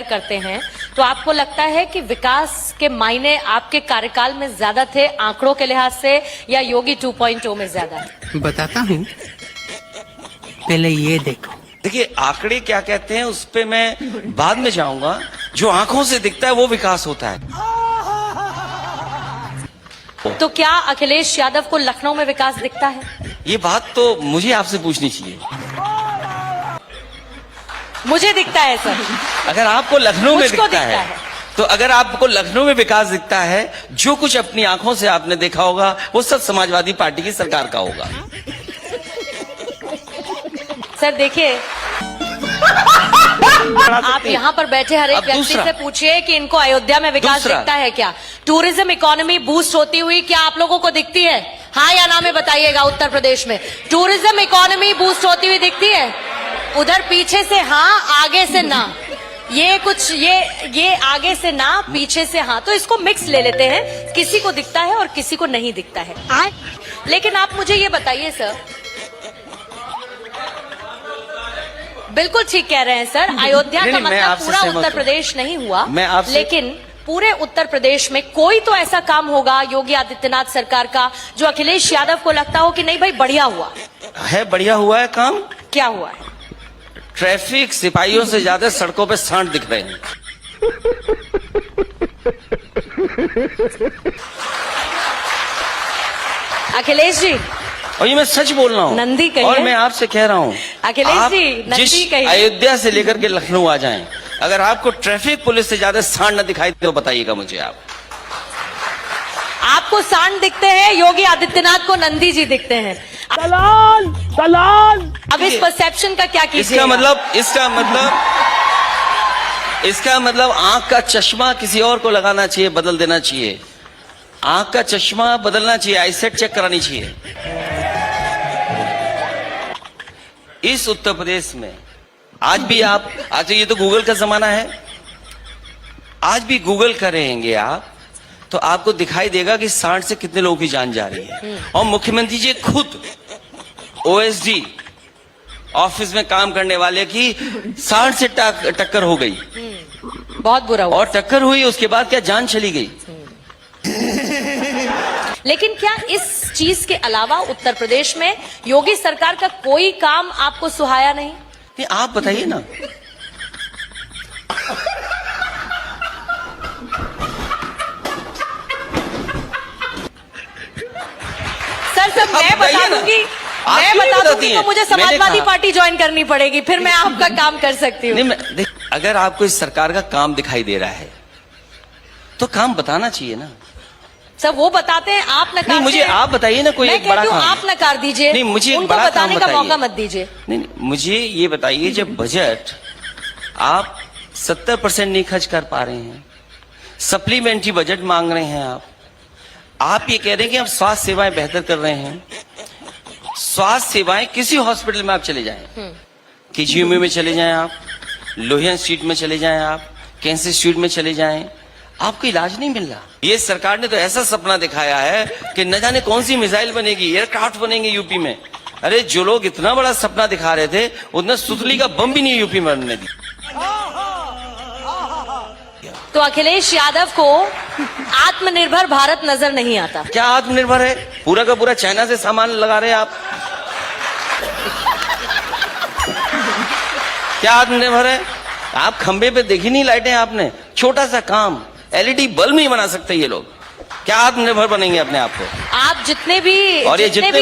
Compare करते हैं तो आपको लगता है कि विकास के मायने आपके कार्यकाल में ज्यादा थे आंकड़ों के लिहाज से या योगी 2.0 में ज्यादा? बताता हूँ, पहले ये देखो। देखिए, आंकड़े क्या कहते हैं उस पे मैं बाद में जाऊंगा। जो आंखों से दिखता है वो विकास होता है। तो क्या अखिलेश यादव को लखनऊ में विकास दिखता है? ये बात तो मुझे आपसे पूछनी चाहिए। मुझे दिखता है सर। अगर आपको लखनऊ में मुझको दिखता है तो अगर आपको लखनऊ में विकास दिखता है, जो कुछ अपनी आंखों से आपने देखा होगा वो सब समाजवादी पार्टी की सरकार का होगा। सर देखिए, आप यहाँ पर बैठे हर एक व्यक्ति से पूछिए कि इनको अयोध्या में विकास दिखता है क्या? टूरिज्म इकोनॉमी बूस्ट होती हुई क्या आप लोगों को दिखती है? हाँ या ना में बताइएगा। उत्तर प्रदेश में टूरिज्म इकोनॉमी बूस्ट होती हुई दिखती है? उधर पीछे से हाँ, आगे से ना। ये कुछ ये आगे से ना, पीछे से हाँ, तो इसको मिक्स ले लेते हैं। किसी को दिखता है और किसी को नहीं दिखता है। लेकिन आप मुझे ये बताइए सर, बिल्कुल ठीक कह रहे हैं सर, अयोध्या का मतलब पूरा उत्तर प्रदेश नहीं हुआ, लेकिन पूरे उत्तर प्रदेश में कोई तो ऐसा काम होगा योगी आदित्यनाथ सरकार का जो अखिलेश यादव को लगता हो कि नहीं भाई बढ़िया हुआ है। बढ़िया हुआ है काम। क्या हुआ है? ट्रैफिक सिपाहियों से ज्यादा सड़कों पे सांड दिख रहे हैं। अखिलेश जी, और ये मैं सच बोल रहा हूँ, नंदी कहिए। और मैं आपसे कह रहा हूँ, अखिलेश जी, नंदी कहिए। अयोध्या से लेकर के लखनऊ आ जाएं, अगर आपको ट्रैफिक पुलिस से ज्यादा सांड न दिखाई दे तो बताइएगा मुझे। आपको सांड दिखते हैं, योगी आदित्यनाथ को नंदी जी दिखते हैं। दलाल दलाल। अब इस परसेप्शन का क्या कीजिएगा? इसका मतलब आंख का चश्मा किसी और को लगाना चाहिए, बदल देना चाहिए। आंख का चश्मा बदलना चाहिए, आईसेट चेक करानी चाहिए। इस उत्तर प्रदेश में आज भी आज ये तो गूगल का जमाना है, आज भी गूगल करेंगे आप तो आपको दिखाई देगा कि सांड से कितने लोगों की जान जा रही है। और मुख्यमंत्री जी खुद ओएसडी ऑफिस में काम करने वाले की सांड से टक्कर हो गई। बहुत बुरा हुआ। और टक्कर हुई, उसके बाद क्या जान चली गई। लेकिन क्या इस चीज के अलावा उत्तर प्रदेश में योगी सरकार का कोई काम आपको सुहाया नहीं? आप बताइए ना। सर मैं बता दूंगी, तो मुझे समाजवादी पार्टी ज्वाइन करनी पड़ेगी, फिर मैं आपका काम कर सकती हूँ। नहीं, अगर आपको इस सरकार का काम दिखाई दे रहा है तो काम बताना चाहिए ना। सर वो बताते हैं, आप नकार। नहीं, मुझे आप बताइए ना कोई एक बड़ा काम। आप नकार दीजिए। नहीं, मुझे उनको बताने का मौका मत दीजिए। नहीं, मुझे ये बताइए, जब बजट आप 70% नहीं खर्च कर पा रहे हैं, सप्लीमेंट्री बजट मांग रहे हैं, आप ये कह रहे हैं कि हम स्वास्थ्य सेवाएं बेहतर कर रहे हैं। स्वास्थ्य सेवाएं किसी हॉस्पिटल में आप चले जाएं, केजीएमयू में चले जाएं, आप लोहिया स्ट्रीट में चले जाएं, आप कैंसर स्ट्रीट में चले जाएं, आपको इलाज नहीं मिल रहा। ये सरकार ने तो ऐसा सपना दिखाया है कि न जाने कौन सी मिसाइल बनेगी, एयरक्राफ्ट बनेंगे यूपी में। अरे जो लोग इतना बड़ा सपना दिखा रहे थे, उतना सुतली का बम भी नहीं यूपी में बनने दी। तो अखिलेश यादव को आत्मनिर्भर भारत नजर नहीं आता। क्या आत्मनिर्भर है? पूरा का पूरा चाइना से सामान लगा रहे हैं आप। क्या आत्मनिर्भर है? आप खंबे पे देखी नहीं लाइटें आपने? छोटा सा काम, एलईडी बल्ब नहीं बना सकते ये लोग। क्या आत्मनिर्भर बनेंगे अपने आप को? आप जितने भी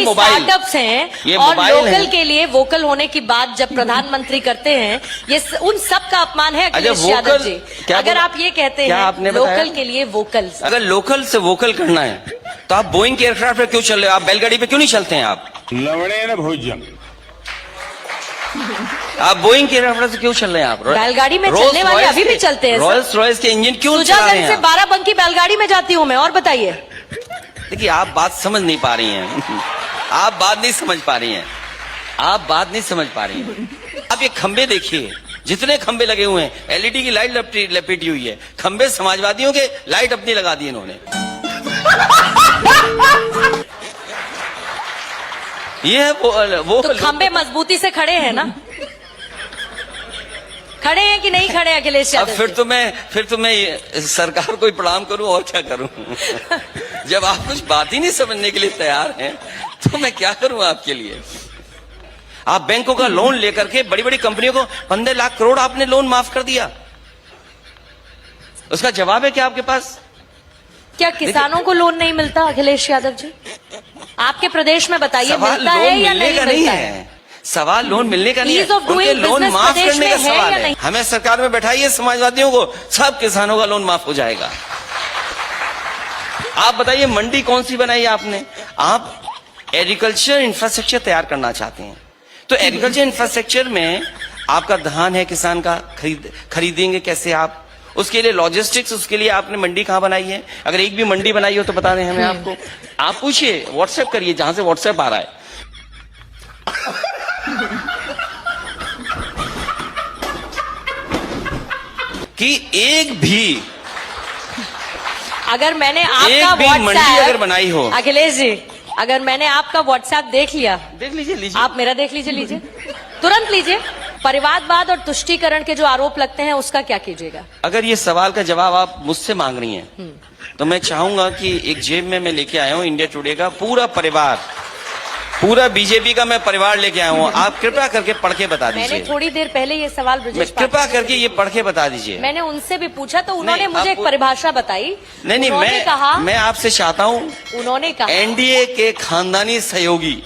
स्टार्टअप्स हैं और लोकल के लिए वोकल होने की बात जब प्रधानमंत्री करते हैं, ये उन सब का अपमान है अखिलेश यादव जी। अगर आप ये कहते हैं लोकल के लिए वोकल, अगर लोकल से वोकल करना है तो आप बोइंग के एयरक्राफ्ट पे क्यों चल रहे हो? आप बैलगाड़ी पे क्यों नहीं चलते हैं? आप बोइंग के एयरक्राफ्ट से क्यों चल रहे हैं? आप बैलगाड़ी में चलने वाले अभी भी चलते हैं। रॉयल्स रॉयल्स के इंजन क्यों चला रहे हैं? से बाराबंकी बैलगाड़ी में जाती हूँ मैं। और बताइए। देखिए, आप बात समझ नहीं पा रही हैं। आप बात नहीं समझ पा रही हैं। आप बात नहीं समझ पा रही हैं। आप ये खंबे देखिए, जितने खंबे लगे हुए हैं, एलईडी की लाइट लपेटी हुई है। खंबे समाजवादियों के लाइट अपनी लगा दी इन्होंने। ये वो तो खंबे मजबूती से खड़े हैं ना। खड़े हैं कि नहीं खड़े अखिलेश अब यादव फिर तो मैं सरकार को ही प्रणाम करूं और क्या करूं। जब आप कुछ बात ही नहीं समझने के लिए तैयार हैं तो मैं क्या करूं आपके लिए। आप बैंकों का लोन लेकर के बड़ी बड़ी कंपनियों को 15 लाख करोड़ आपने लोन माफ कर दिया, उसका जवाब है क्या आपके पास? क्या किसानों को लोन नहीं मिलता अखिलेश यादव जी? आपके प्रदेश में बताइए मिलता है या नहीं मिलता है? सवाल लोन मिलने का नहीं है, Ease of doing उनके लोन business माफ प्रदेश करने में का है सवाल या है। नहीं? हमें सरकार में बैठाइए समाजवादियों को, सब किसानों का लोन माफ हो जाएगा। आप बताइए मंडी कौन सी बनाई आपने? आप एग्रीकल्चर इंफ्रास्ट्रक्चर तैयार करना चाहते हैं, तो एग्रीकल्चर इंफ्रास्ट्रक्चर में आपका धान है किसान का, खरीदेंगे कैसे आप? उसके लिए लॉजिस्टिक्स, उसके लिए आपने मंडी कहां बनाई है? अगर एक भी मंडी बनाई हो तो बता दें हमें। आपको आप पूछिए, व्हाट्सएप करिए जहां से व्हाट्सएप आ रहा है। कि एक भी अगर मैंने एक आपका भी मंडी अगर बनाई हो, अखिलेश जी, अगर मैंने आपका व्हाट्सएप देख लिया, देख लीजिए आप मेरा देख लीजिए, तुरंत लीजिए। परिवारवाद और तुष्टीकरण के जो आरोप लगते हैं उसका क्या कीजिएगा? अगर ये सवाल का जवाब आप मुझसे मांग रही हैं तो मैं चाहूंगा कि एक जेब में मैं लेके आया हूं इंडिया टुडे का पूरा परिवार, पूरा बीजेपी का मैं परिवार लेके आया हूं। आप कृपया करके पढ़ के बता मैंने दीजिए। थोड़ी देर पहले ये सवाल ब्रजेश कृपया पाठक करके ये पढ़ के बता दीजिए। मैंने उनसे भी पूछा तो उन्होंने नहीं, मुझे एक परिभाषा बताई। नहीं, उन्होंने कहा, मैं आपसे चाहता हूं, उन्होंने कहा एनडीए के खानदानी सहयोगी,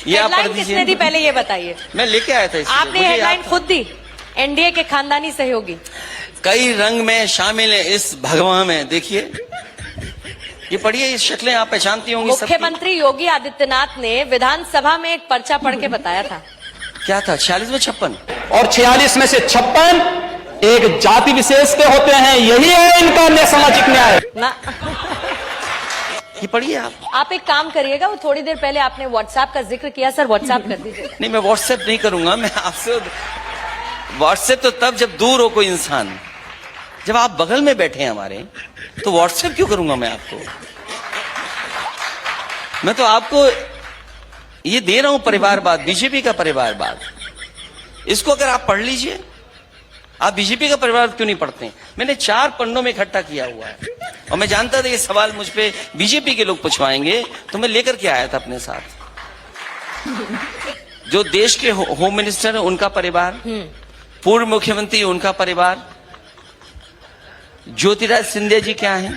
ये आप पढ़ हेडलाइन किसने दी दीजिए। पहले ये बताइए। मैं लेके आया था, आपने हेडलाइन खुद दी, एनडीए के खानदानी सहयोगी। कई रंग में शामिल है इस भगवा में, देखिए ये पढ़िए, ये शक्लें आप पहचानती होंगी सबकी। मुख्यमंत्री योगी आदित्यनाथ ने विधानसभा में एक पर्चा पढ़ के बताया था, क्या था? 46 में 56 और 46 में से 56 एक जाति विशेष के होते हैं, यही है इनका सामाजिक न्याय ना। ये पढ़िए आप एक काम करिएगा, वो थोड़ी देर पहले आपने व्हाट्सएप का जिक्र किया, सर व्हाट्सएप कर दीजिए। नहीं, मैं व्हाट्सएप नहीं करूंगा, मैं आपसे व्हाट्सएप तो तब जब दूर हो कोई इंसान, जब आप बगल में बैठे हैं हमारे, तो व्हाट्सएप क्यों करूंगा मैं आपको? मैं तो आपको ये दे रहा हूं परिवारवाद, बीजेपी का परिवारवाद। इसको अगर आप पढ़ लीजिए। आप बीजेपी का परिवार क्यों नहीं पढ़ते? मैंने 4 पन्नों में इकट्ठा किया हुआ है और मैं जानता था ये सवाल मुझ पे बीजेपी के लोग पूछवाएंगे, तो मैं लेकर के आया था अपने साथ। जो देश के होम मिनिस्टर है उनका परिवार, पूर्व मुख्यमंत्री उनका परिवार, ज्योतिराज सिंधिया जी क्या हैं,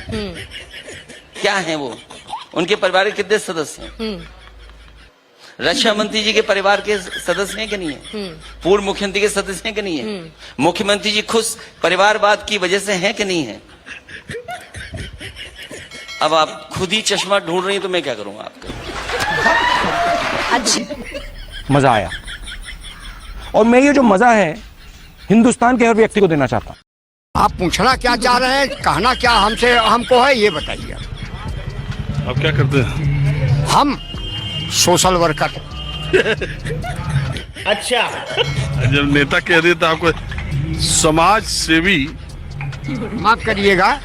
क्या हैं वो, उनके परिवार के कितने सदस्य हैं, रक्षा मंत्री जी के परिवार के सदस्य हैं कि नहीं है, पूर्व मुख्यमंत्री के सदस्य हैं कि नहीं है, मुख्यमंत्री जी खुद परिवारवाद की वजह से हैं कि नहीं है। अब आप खुद ही चश्मा ढूंढ रही हैं तो मैं क्या करूंगा आपका। अच्छा, मजा आया, और मैं ये जो मजा है हिंदुस्तान के हर व्यक्ति को देना चाहता हूं। आप पूछना क्या चाह रहे हैं, कहना क्या हमसे हमको है, ये बताइए। आप क्या करते हैं? हम सोशल वर्कर। अच्छा, जब नेता कह रहे तो आपको समाज सेवी। माफ करिएगा,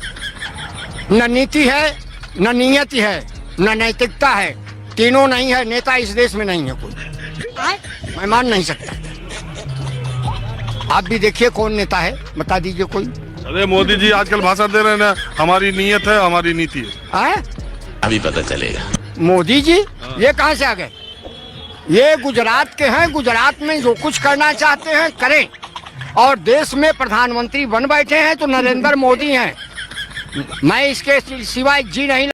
न नीति है, न नियति है, न नैतिकता है, तीनों नहीं है। नेता इस देश में नहीं है कोई, मैं मान नहीं सकता। आप भी देखिए कौन नेता है, बता दीजिए कोई। अरे मोदी जी आजकल भाषण दे रहे हैं ना, हमारी नीयत है, हमारी नीति है। अभी पता चलेगा। मोदी जी ये कहां से आ गए? ये गुजरात के हैं, गुजरात में जो कुछ करना चाहते हैं करें, और देश में प्रधानमंत्री बन बैठे हैं तो नरेंद्र मोदी हैं। मैं इसके सिवाय जी नहीं